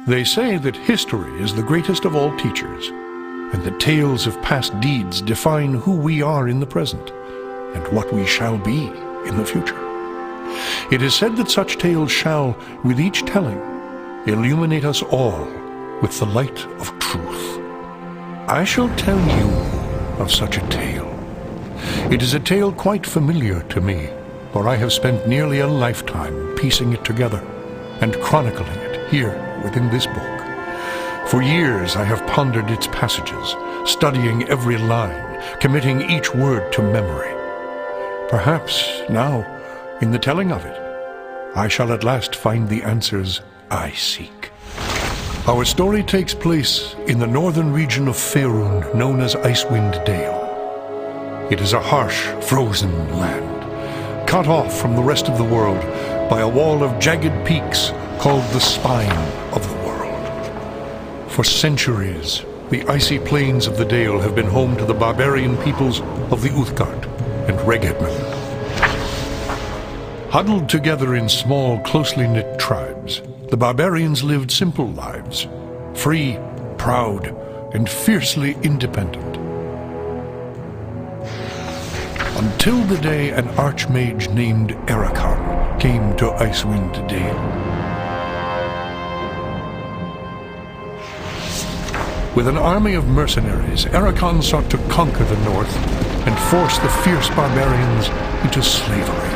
They say that history is the greatest of all teachers, and that tales of past deeds define who we are in the present, and what we shall be in the future. It is said that such tales shall, with each telling, illuminate us all with the light of truth. I shall tell you of such a tale. It is a tale quite familiar to me, for I have spent nearly a lifetime piecing it together and chronicling it here within this book. For years I have pondered its passages, studying every line, committing each word to memory. Perhaps now, in the telling of it, I shall at last find the answers I seek. Our story takes place in the northern region of Faerun, known as Icewind Dale. It is a harsh, frozen land, cut off from the rest of the world by a wall of jagged peaks called the Spine of the World. For centuries, the icy plains of the Dale have been home to the barbarian peoples of the Uthgard and Regedman. Huddled together in small, closely knit tribes, the barbarians lived simple lives, free, proud, and fiercely independent. Until the day an archmage named Erakan came to Icewind Dale. With an army of mercenaries, Erakan sought to conquer the north and force the fierce barbarians into slavery.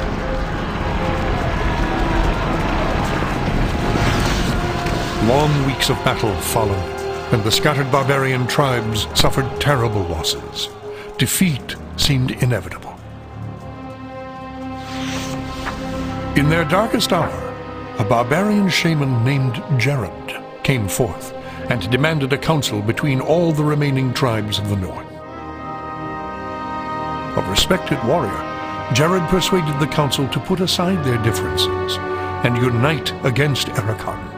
Long weeks of battle followed, and the scattered barbarian tribes suffered terrible losses. Defeat seemed inevitable. In their darkest hour, a barbarian shaman named Jared came forth and demanded a council between all the remaining tribes of the north. A respected warrior, Jared persuaded the council to put aside their differences and unite against Erakan.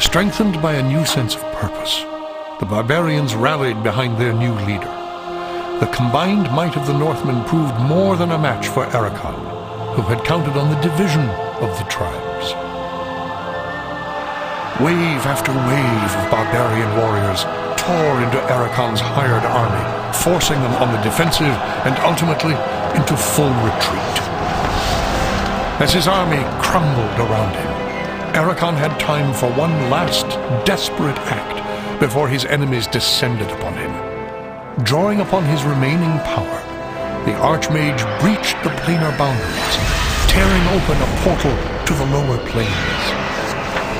Strengthened by a new sense of purpose, the barbarians rallied behind their new leader. The combined might of the Northmen proved more than a match for Erakan, who had counted on the division of the tribes. Wave after wave of barbarian warriors tore into Erakan's hired army, forcing them on the defensive and ultimately into full retreat. As his army crumbled around him, Erakan had time for one last desperate act before his enemies descended upon him. Drawing upon his remaining power, the Archmage breached the planar boundaries, tearing open a portal to the lower planes.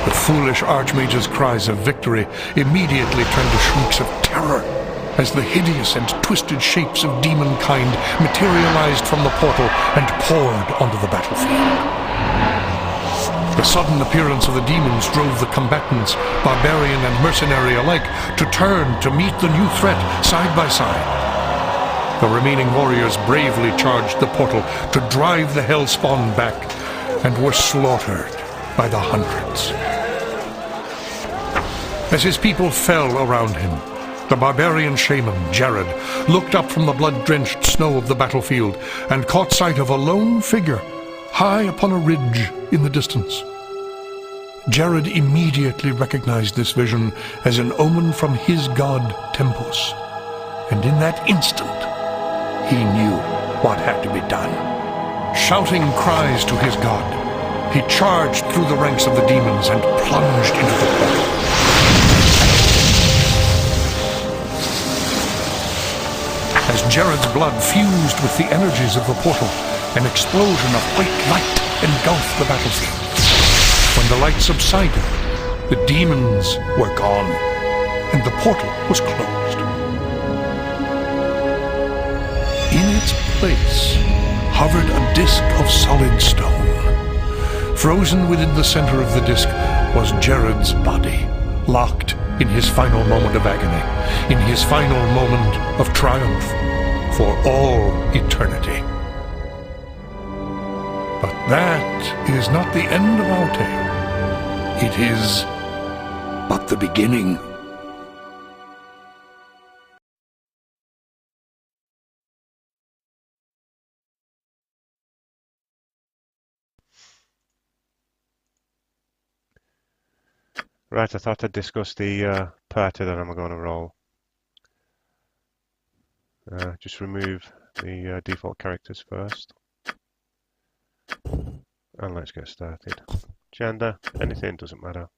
The foolish Archmage's cries of victory immediately turned to shrieks of terror as the hideous and twisted shapes of demonkind materialized from the portal and poured onto the battlefield. The sudden appearance of the demons drove the combatants, barbarian and mercenary alike, to turn to meet the new threat side by side. The remaining warriors bravely charged the portal to drive the hellspawn back and were slaughtered by the hundreds. As his people fell around him, the barbarian shaman, Jared, looked up from the blood-drenched snow of the battlefield and caught sight of a lone figure high upon a ridge in the distance. Jared immediately recognized this vision as an omen from his god Tempus, and in that instant, he knew what had to be done. Shouting cries to his god, he charged through the ranks of the demons and plunged into the portal. As Jared's blood fused with the energies of the portal, an explosion of white light engulfed the battlefield. When the light subsided, the demons were gone, and the portal was closed. In its place hovered a disk of solid stone. Frozen within the center of the disk was Jared's body, locked in his final moment of agony, in his final moment of triumph for all eternity. But that is not the end of our tale. It is but the beginning. Right, I thought I'd discuss the party that I'm going to roll. Just remove the default characters first. And let's get started. Gender, anything, doesn't matter.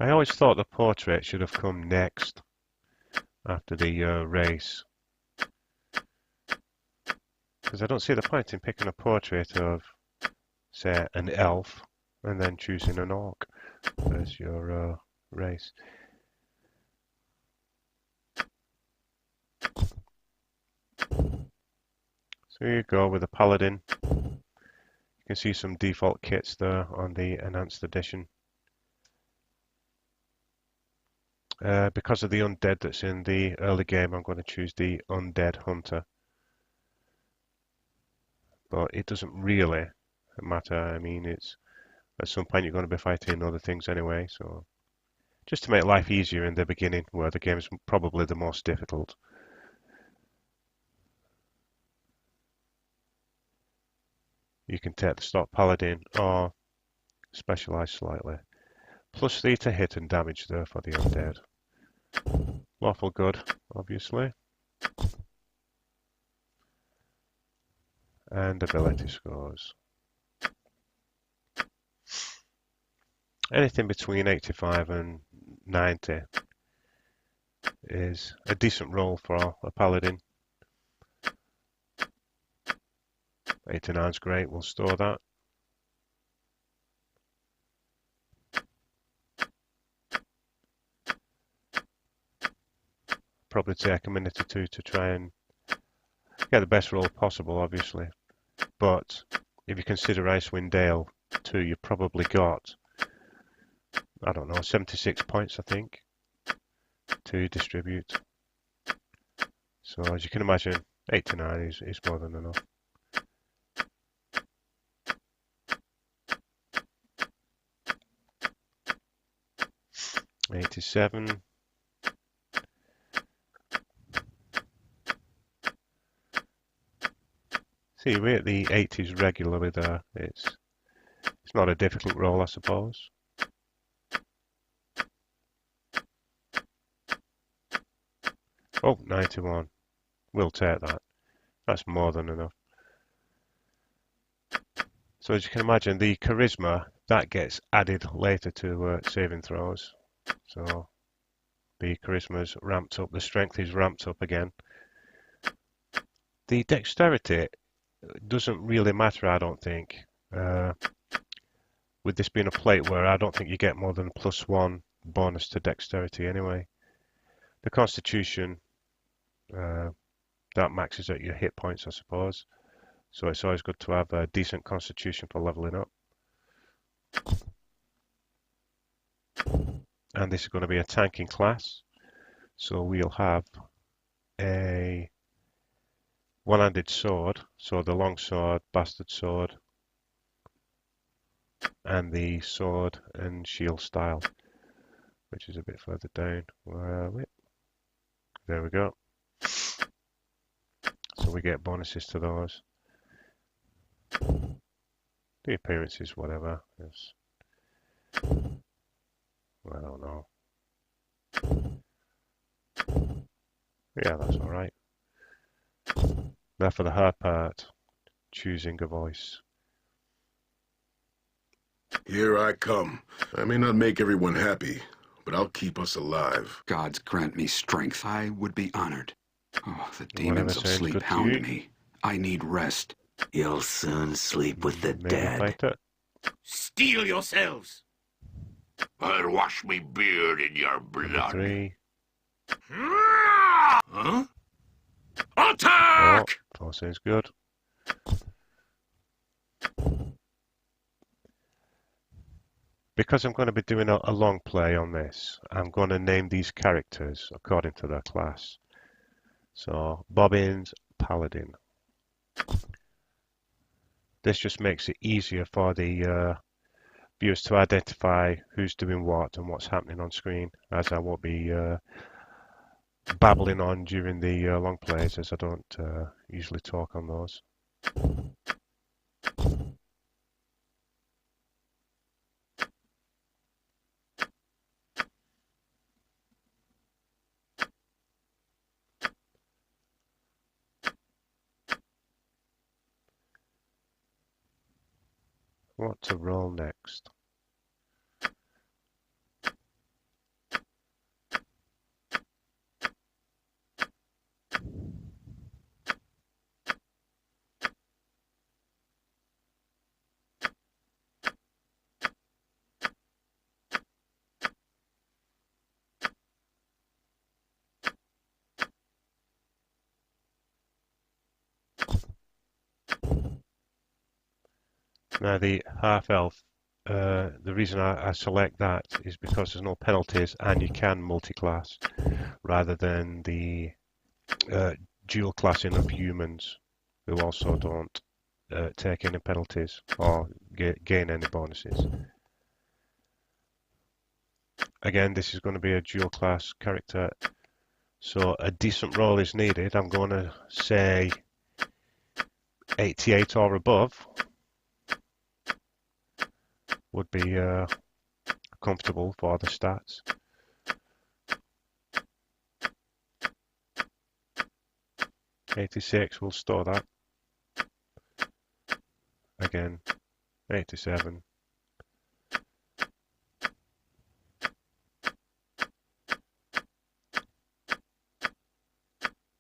I always thought the portrait should have come next after the race. Because I don't see the point in picking a portrait of, say, an elf and then choosing an orc as your race. So you go with a paladin. You can see some default kits there on the enhanced edition. Because of the undead that's in the early game, I'm going to choose the undead hunter. But it doesn't really matter. I mean, it's at some point you're going to be fighting other things anyway. So just to make life easier in the beginning, where the game is probably the most difficult. You can take the stock paladin or specialize slightly. +3 to hit and damage there for the undead. Lawful good, obviously. And ability scores. Anything between 85 and 90 is a decent roll for a paladin. 89 is great, we'll store that. Probably take a minute or two to try and get the best roll possible, obviously. But if you consider Icewind Dale 2, you probably got, I don't know, 76 points, I think, to distribute. So as you can imagine, 89 is more than enough. '87. See, we're at the 80s regularly there. It's not a difficult roll, I suppose. Oh, 91. We'll take that. That's more than enough. So as you can imagine, the charisma, that gets added later to saving throws. So the charisma's ramped up, the strength is ramped up again. The dexterity doesn't really matter, I don't think. With this being a plate where I don't think you get more than +1 bonus to dexterity anyway. The constitution, that maxes out your hit points, I suppose. So it's always good to have a decent constitution for leveling up. And this is going to be a tanking class. So we'll have a one-handed sword, so the long sword, bastard sword, and the sword and shield style, which is a bit further down. There we go. So we get bonuses to those. The appearances, whatever. It's, I don't know. Yeah, that's alright. Now for the hard part, choosing a voice. Here I come. I may not make everyone happy, but I'll keep us alive. Gods grant me strength. I would be honored. Oh, the Whatever demons of sounds sleep good to hound you. me. I need rest. You'll soon sleep with the Maybe dead. fight it. Steel yourselves! I'll wash me beard in your Number blood. 3. Huh? Attack! 4 sounds good. Because I'm going to be doing a long play on this, I'm going to name these characters according to their class. So, Bobbins, Paladin. This just makes it easier for the viewers to identify who's doing what and what's happening on screen, as I won't be, as I won't be doing it myself. So, Bobbins, Paladin. 'Cause I need rest. You'll soon sleep with the dead. Number 3. All 4 sounds good. babbling on during the long plays, as I don't usually talk on those. What to roll next? Now the half-elf, the reason I select that is because there's no penalties and you can multi-class rather than the dual classing of humans who also don't take any penalties or gain any bonuses. Again, this is going to be a dual class character, so a decent roll is needed. I'm going to say 88 or above would be comfortable for the stats. '86, we'll store that. Again, 87.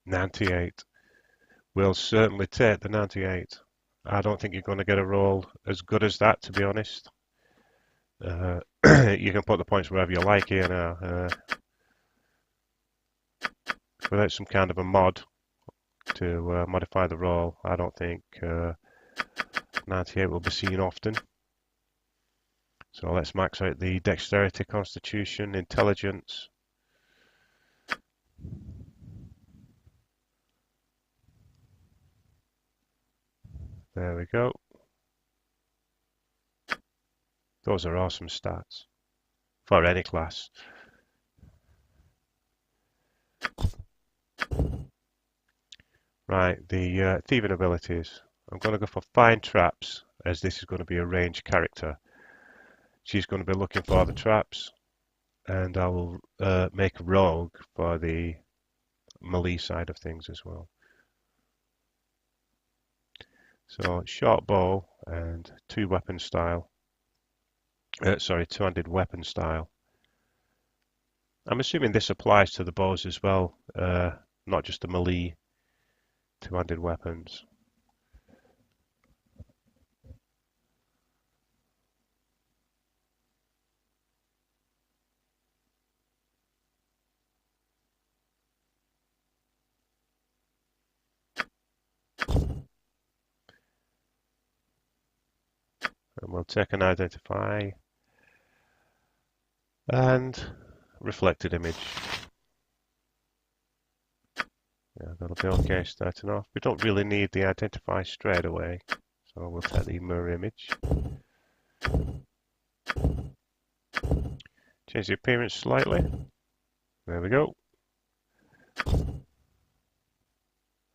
'98. We'll certainly take the 98. I don't think you're going to get a roll as good as that, to be honest. You can put the points wherever you like here now. Without some kind of a mod to modify the roll, I don't think 98 will be seen often. So let's max out the dexterity, constitution, intelligence. There we go. Those are awesome stats for any class. Right, the thieving abilities. I'm going to go for find traps, as this is going to be a ranged character. She's going to be looking for the traps, and I will make a rogue for the melee side of things as well. So short bow and two-handed weapon style. I'm assuming this applies to the bows as well, not just the melee two-handed weapons. And we'll take an identify and reflected image. Yeah, that'll be okay starting off. We don't really need the identify straight away, so we'll take the mirror image. Change the appearance slightly. There we go.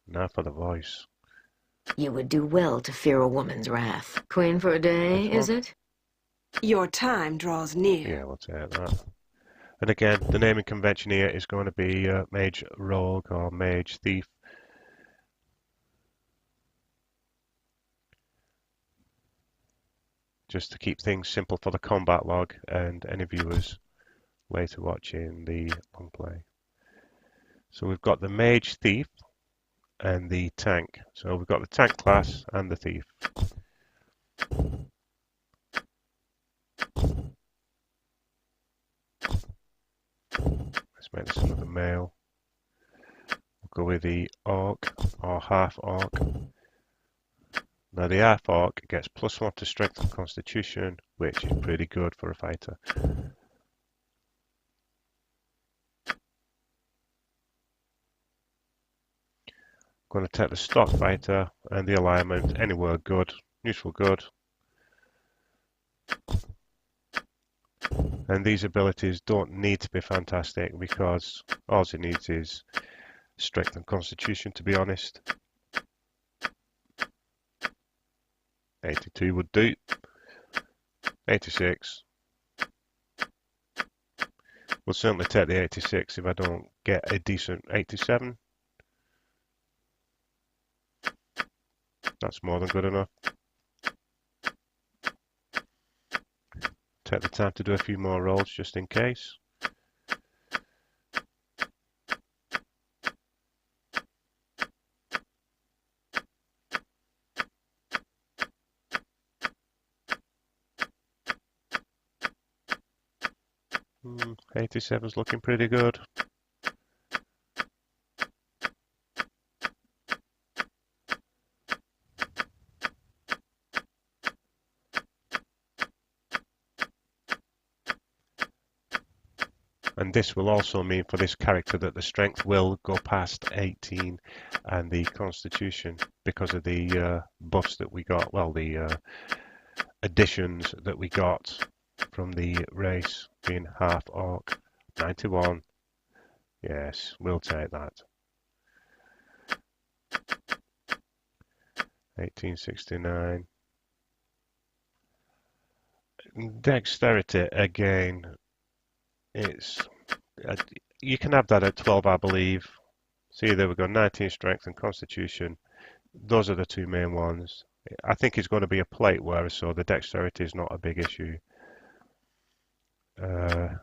Now for the voice. You would do well to fear a woman's wrath. Queen for a day, is it? Your time draws near. Yeah, we'll take that. And again, the naming convention here is going to be Mage Rogue or Mage Thief. Just to keep things simple for the combat log and any viewers later watching the long play. So we've got the Mage Thief and the Tank. So we've got the Tank class and the Thief. Let's make this another male. We'll go with the Orc or Half Orc. Now the Half Orc gets +1 to Strength and Constitution, which is pretty good for a fighter. I'm going to take the stock fighter and the alignment, anywhere good, neutral good. And these abilities don't need to be fantastic because all it needs is strength and constitution, to be honest. 82 would do. 86. We'll certainly take the 86 if I don't get a decent 87. That's more than good enough. Take the time to do a few more rolls just in case. Hmm, 87's looking pretty good. And this will also mean for this character that the strength will go past 18 and the constitution because of the buffs that we got, well, the additions that we got from the race being half orc. 91. Yes, we'll take that. 1869. Dexterity again. It's you can have that at 12, I believe. See, there we go. 19 strength and constitution. Those are the two main ones. I think it's going to be a plate wearer, so the dexterity is not a big issue. You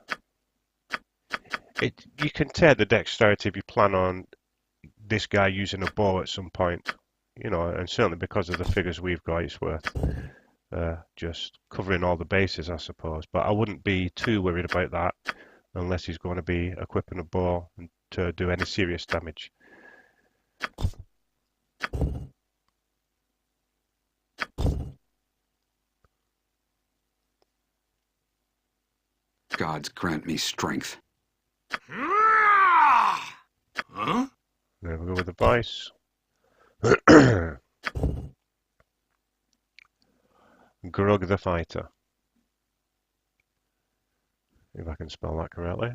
can take the dexterity if you plan on this guy using a bow at some point, you know, and certainly because of the figures we've got, it's worth just covering all the bases, I suppose. But I wouldn't be too worried about that unless he's going to be equipping a bow to do any serious damage. Gods grant me strength. Huh? There we go with the voice. Grug the Fighter. If I can spell that correctly.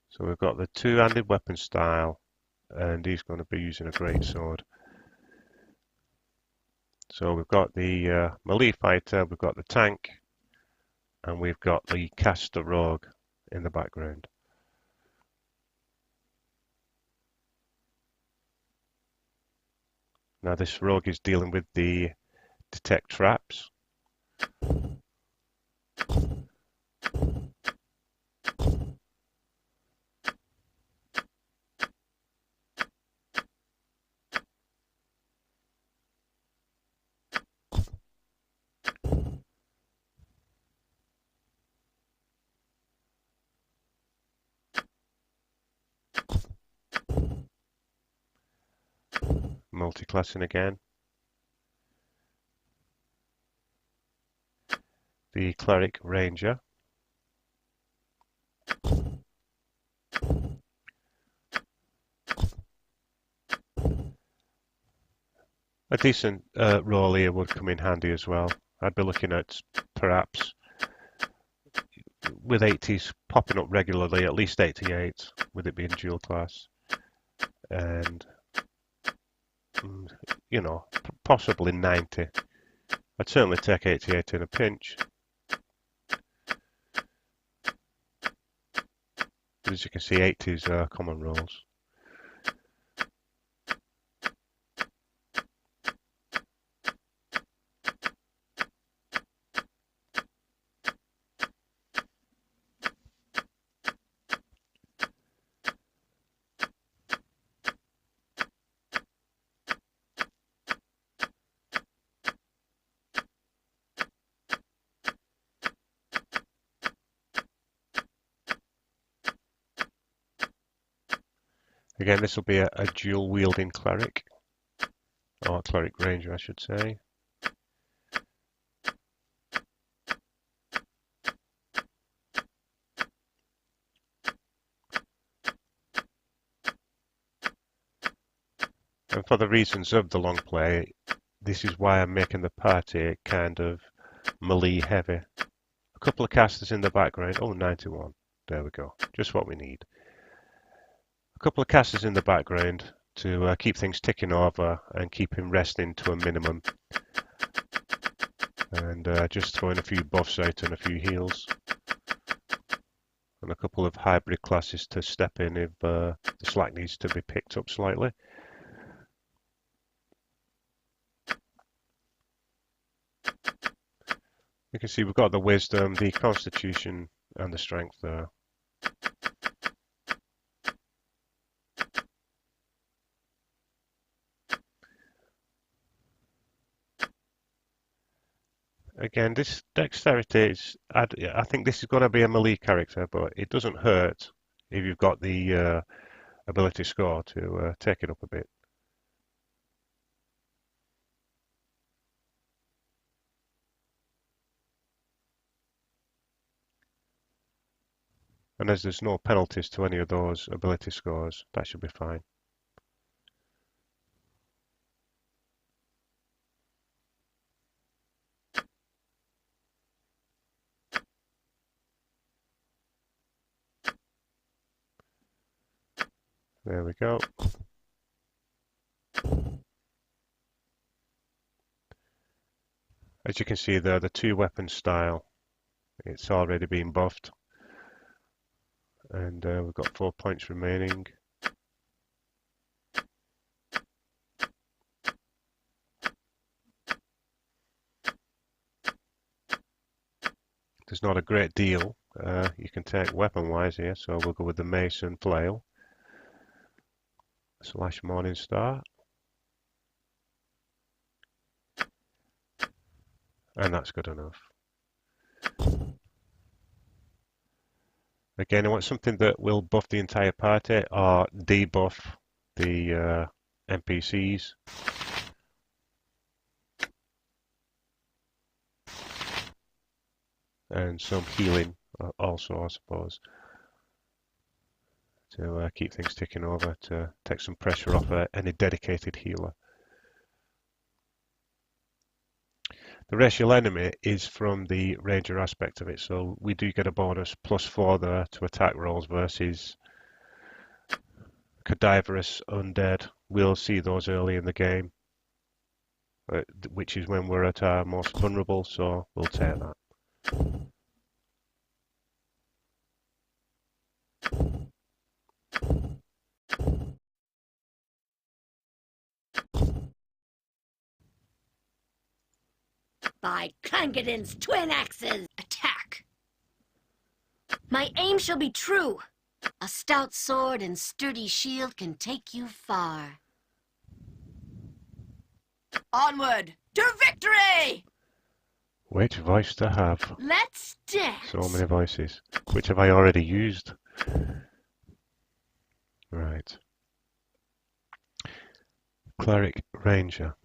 So we've got the two-handed weapon style, and he's going to be using a great sword. So we've got the melee fighter, we've got the tank, and we've got the caster rogue in the background. Now this rogue is dealing with the detect traps. Multi-classing again. The cleric ranger. A decent roll here would come in handy as well. I'd be looking at perhaps with 80s popping up regularly, at least 88 with it being dual class, and you know, possibly 90. I'd certainly take 88 in a pinch. But as you can see, 80s are common rolls. Again, this will be a dual wielding cleric, or cleric ranger I should say. And for the reasons of the long play, this is why I'm making the party kind of melee heavy. A couple of casters in the background. Oh, 91. There we go. Just what we need. A couple of casters in the background to keep things ticking over and keep him resting to a minimum. And just throwing a few buffs out and a few heals. And a couple of hybrid classes to step in if the slack needs to be picked up slightly. You can see we've got the wisdom, the constitution, and the strength there. Again, this dexterity is, I think this is going to be a melee character, but it doesn't hurt if you've got the ability score to take it up a bit. And as there's no penalties to any of those ability scores, that should be fine. There we go. As you can see there, the 2-weapon style, it's already been buffed. And we've got 4 points remaining. There's not a great deal you can take weapon-wise here, so we'll go with the mace and flail. Slash Morning Star. And that's good enough. Again, I want something that will buff the entire party or debuff the NPCs. And some healing also, I suppose, to keep things ticking over, to take some pressure off any dedicated healer. The racial enemy is from the ranger aspect of it, so we do get a bonus +4 there to attack rolls versus cadaverous undead. We'll see those early in the game, which is when we're at our most vulnerable, so we'll take that. By Clangeddin's twin axes! Attack! My aim shall be true. A stout sword and sturdy shield can take you far. Onward to victory! Which voice to have? Let's dance! So many voices. Which have I already used? Right. Cleric Ranger.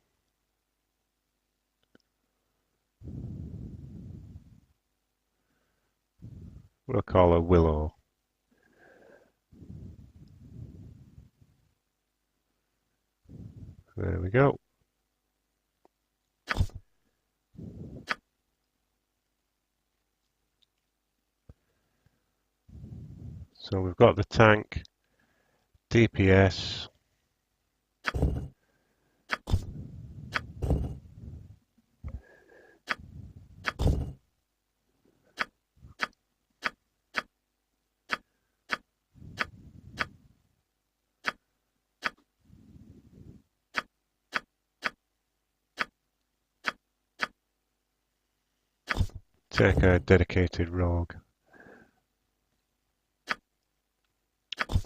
We'll call her Willow. There we go. So we've got the tank, DPS, take a dedicated rogue.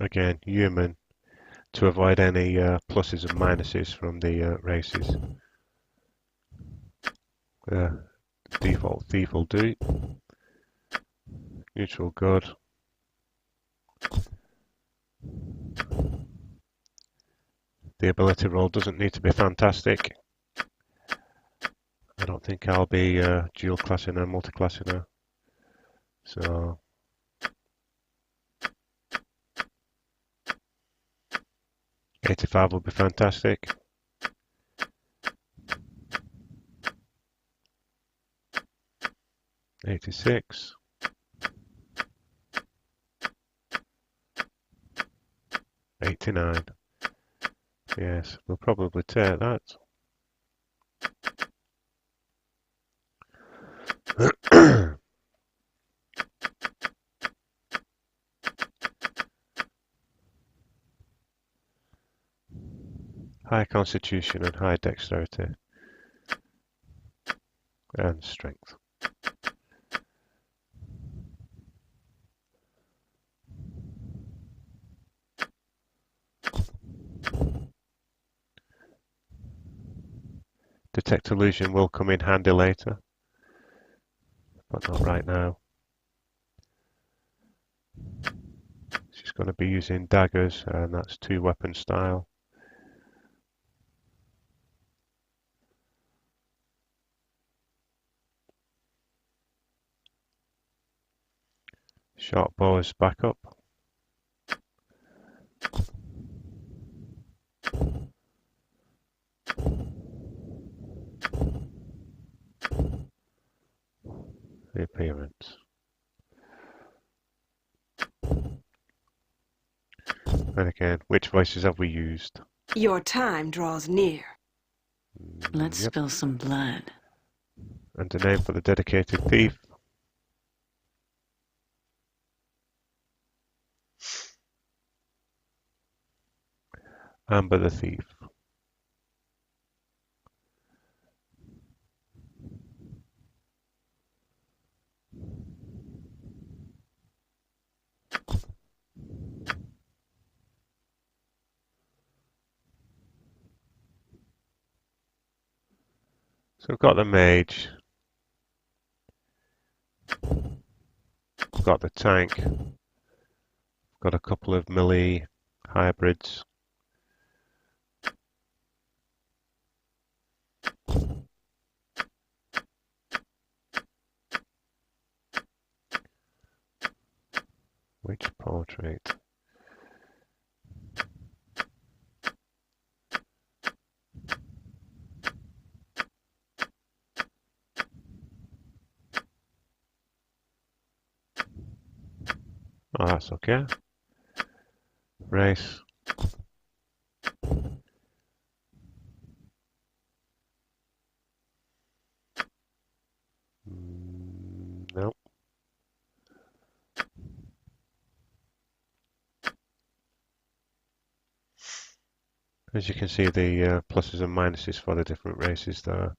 Again, human, to avoid any pluses and minuses from the races. Default thief will do. Neutral good. The ability roll doesn't need to be fantastic. I don't think I'll be dual classing her, multi-classing her. So 85 would be fantastic. 86. $89. Yes, we'll probably take that. High constitution and high dexterity and strength. Detect illusion will come in handy later, but not right now. She's going to be using daggers, and that's 2-weapon style. Short bow is back up. The appearance. And again, which voices have we used? Your time draws near. Let's spill some blood. And a name for the dedicated thief. Amber the thief. So we've got the mage, we've got the tank, we've got a couple of melee hybrids. Which portrait? Oh, that's okay. Race. No. As you can see, the pluses and minuses for the different races there.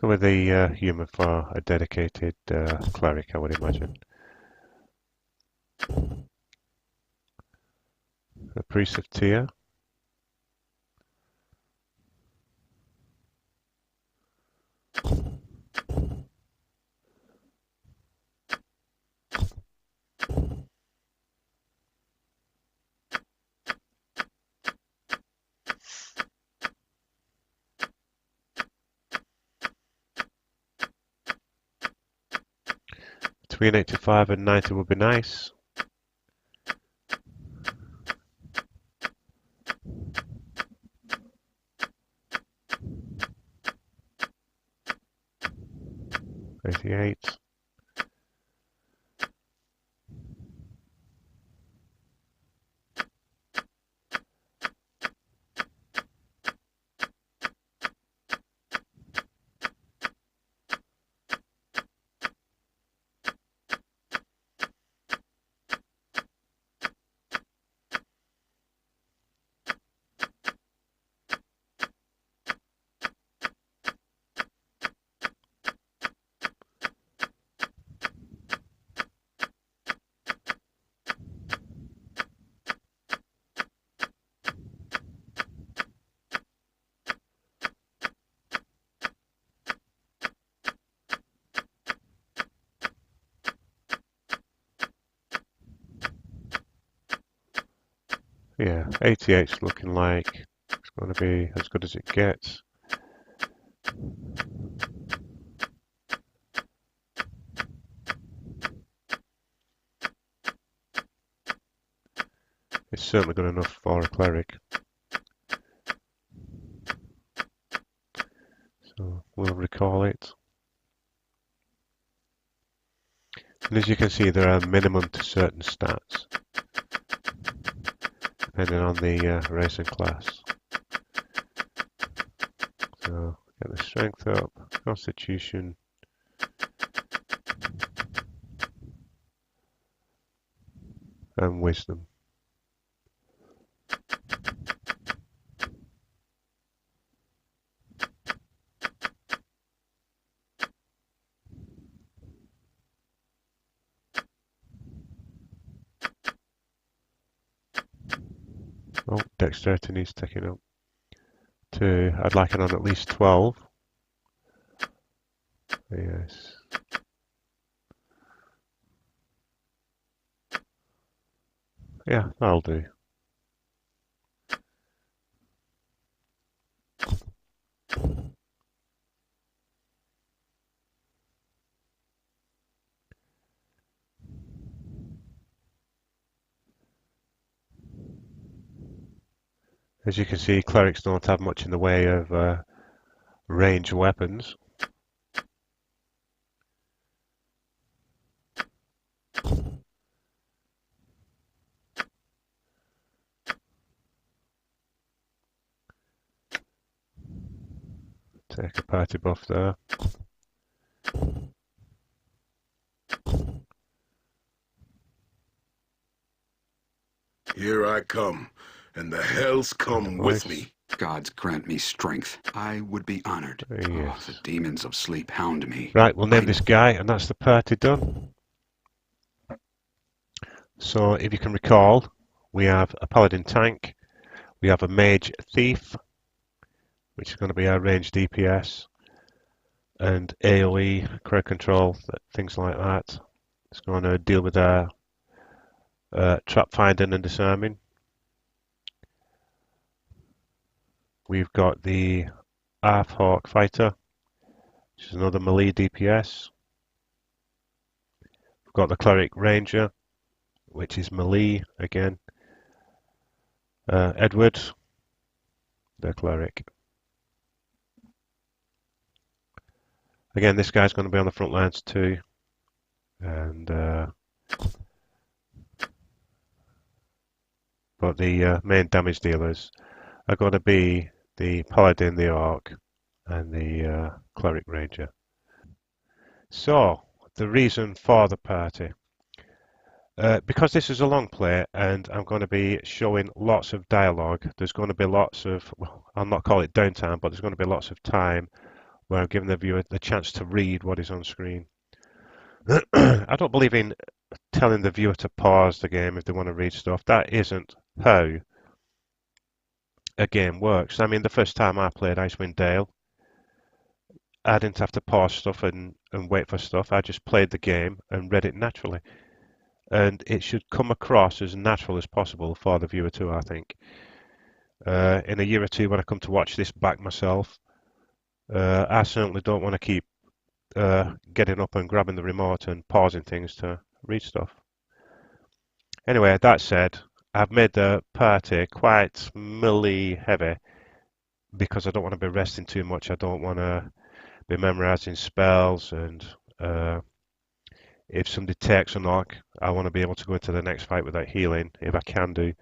Go with the human for a dedicated cleric, I would imagine. The priest of Tyr. Between 85 and 90 would be nice. $88. Yeah, 88's looking like it's going to be as good as it gets. It's certainly good enough for a cleric. And as you can see, there are minimum to certain stats, depending on the race and class. So get the strength up, constitution, and wisdom. Oh, dexterity needs taking up to, I'd like it on at least 12. Yes. Yeah, that'll do. As you can see, clerics don't have much in the way of ranged weapons. Take a party buff there. Here I come, and the hells come with me. Gods grant me strength. I would be honored. Yes. Oh, the demons of sleep hound me. Right, we'll name this guy, and that's the party done. So, if you can recall, we have a paladin tank, we have a mage thief, which is going to be our ranged DPS, and AoE, crowd control, things like that. It's going to deal with our trap finding and disarming. We've got the Hawk fighter, which is another melee DPS. We've got the cleric ranger, which is melee again. Edward, the cleric. Again, this guy's going to be on the front lines too, and but the main damage dealers are going to be the paladin, the orc, and the cleric ranger. So, the reason for the party. Because this is a long play and I'm going to be showing lots of dialogue, there's going to be lots of, well, I'll not call it downtime, but there's going to be lots of time where I'm giving the viewer the chance to read what is on screen. I don't believe in telling the viewer to pause the game if they want to read stuff. That isn't how a game works. I mean, the first time I played Icewind Dale, I didn't have to pause stuff and wait for stuff. I just played the game and read it naturally. And it should come across as natural as possible for the viewer too, I think. In a year or two when I come to watch this back myself, I certainly don't want to keep getting up and grabbing the remote and pausing things to read stuff. Anyway, that said, I've made the party quite melee heavy because I don't want to be resting too much. I don't want to be memorizing spells, and if somebody takes a knock, I want to be able to go into the next fight without healing, if I can do,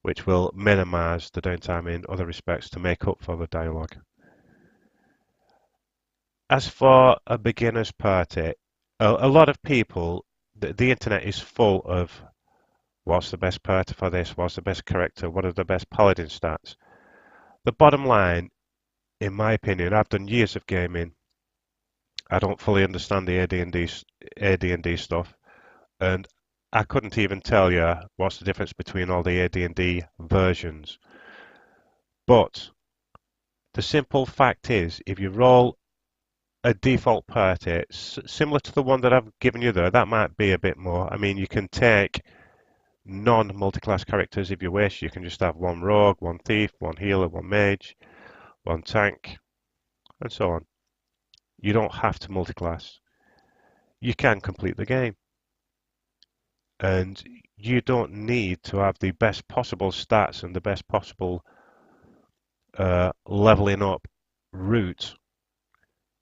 which will minimize the downtime in other respects to make up for the dialogue. As for a beginner's party, a lot of people, the internet is full of what's the best party for this, what's the best character, what are the best paladin stats. The bottom line, in my opinion, I've done years of gaming. I don't fully understand the AD&D stuff, and I couldn't even tell you what's the difference between all the AD&D versions. But the simple fact is, if you roll a default party similar to the one that I've given you there, that might be a bit more. I mean, you can take non-multiclass characters if you wish. You can just have one rogue, one thief, one healer, one mage, one tank, and so on. You don't have to multiclass. You can complete the game. And you don't need to have the best possible stats and the best possible leveling up route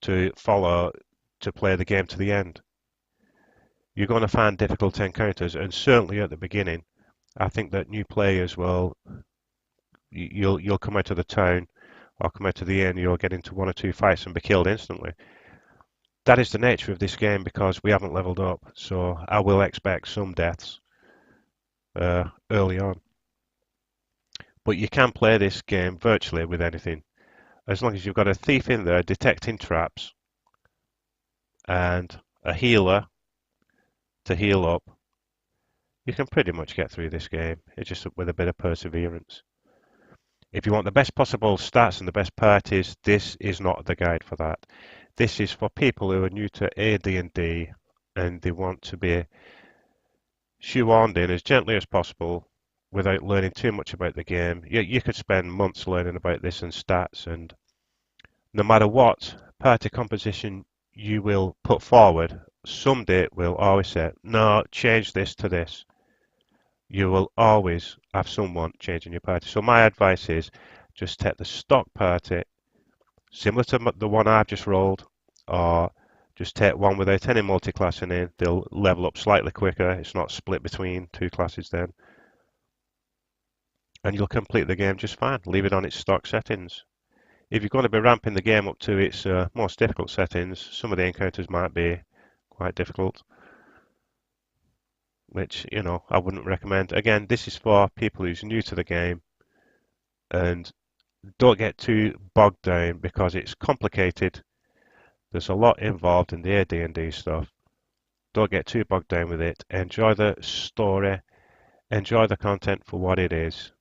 to follow to play the game to the end. you're going to find difficult encounters, and certainly at the beginning, I think that new players will, you'll come out of the town or come out of the inn, you'll get into one or two fights and be killed instantly. That is the nature of this game because we haven't leveled up, so I will expect some deaths early on. But you can play this game virtually with anything, as long as you've got a thief in there detecting traps and a healer to heal up. You can pretty much get through this game. It's just with a bit of perseverance. If you want the best possible stats and the best parties, this is not the guide for that. This is for people who are new to AD&D and they want to be shoehorned in as gently as possible without learning too much about the game. You could spend months learning about this and stats, and no matter what party composition you will put forward, someday it will always say, no, change this to this. You will always have someone changing your party. So my advice is just take the stock party, similar to the one I've just rolled, or just take one without any multi-classing in. They'll level up slightly quicker. It's not split between two classes then. And you'll complete the game just fine. Leave it on its stock settings. If you're going to be ramping the game up to its most difficult settings, some of the encounters might be quite difficult, which, you know, I wouldn't recommend. Again, this is for people who's new to the game, and don't get too bogged down because it's complicated. There's a lot involved in the AD&D stuff. Don't get too bogged down with it. Enjoy the story, enjoy the content for what it is,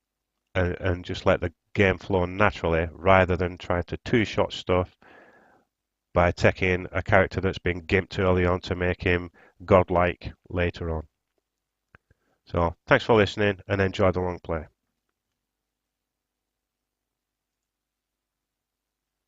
and just let the game flow naturally rather than trying to two-shot stuff by taking a character that's been gimped early on to make him godlike later on. So thanks for listening and enjoy the long play.